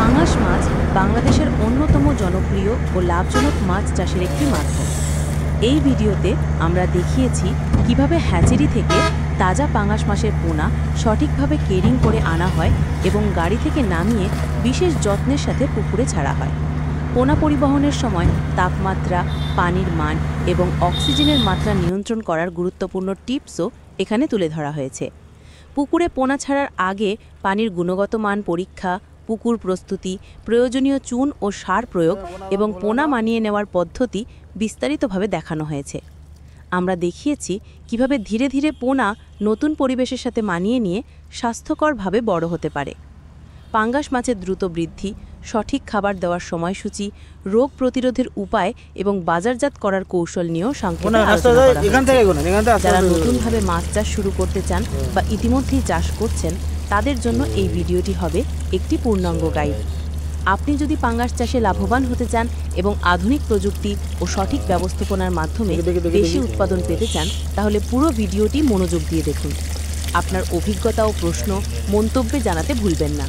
পাঙাশ মাছ বাংলাদেশের অন্যতম জনপ্রিয় ও লাভজনক মাছ চাষের একটি মাধ্যম। এই ভিডিওতে আমরা দেখিয়েছি কিভাবে হ্যাচেরি থেকে তাজা পাঙাশ মাছের পোনা সঠিকভাবে কেরিং করে আনা হয় এবং গাড়ি থেকে নামিয়ে বিশেষ যত্নের সাথে পুকুরে ছাড়া হয়। পোনা পরিবহনের সময় তাপমাত্রা, পানির মান এবং অক্সিজেনের মাত্রা নিয়ন্ত্রণ করার গুরুত্বপূর্ণ টিপসও এখানে তুলে ধরা হয়েছে। পুকুরে পোনা ছাড়ার আগে পানির গুণগত মান পরীক্ষা, পুকুর প্রস্তুতি, প্রয়োজনীয় চুন ও সার প্রয়োগ এবং পোনা মানিয়ে নেওয়ার পদ্ধতি বিস্তারিতভাবে দেখানো হয়েছে। আমরা দেখিয়েছি কিভাবে ধীরে ধীরে পোনা নতুন পরিবেশের সাথে মানিয়ে নিয়ে স্বাস্থ্যকরভাবে বড় হতে পারে। পাঙ্গাস মাছের দ্রুত বৃদ্ধি, সঠিক খাবার দেওয়ার সময়সূচি, রোগ প্রতিরোধের উপায় এবং বাজারজাত করার কৌশল নিয়েও সংক্ষেপে আলোচনা করা হয়েছে। যারা নতুনভাবে মাছ চাষ শুরু করতে চান বা ইতিমধ্যেই চাষ করছেন, তাদের জন্য এই ভিডিওটি হবে একটি পূর্ণাঙ্গ গাইড। আপনি যদি পাঙ্গাস চাষে লাভবান হতে চান এবং আধুনিক প্রযুক্তি ও সঠিক ব্যবস্থাপনার মাধ্যমে বেশি উৎপাদন পেতে চান, তাহলে পুরো ভিডিওটি মনোযোগ দিয়ে দেখুন। আপনার অভিজ্ঞতা ও প্রশ্ন মন্তব্যে জানাতে ভুলবেন না।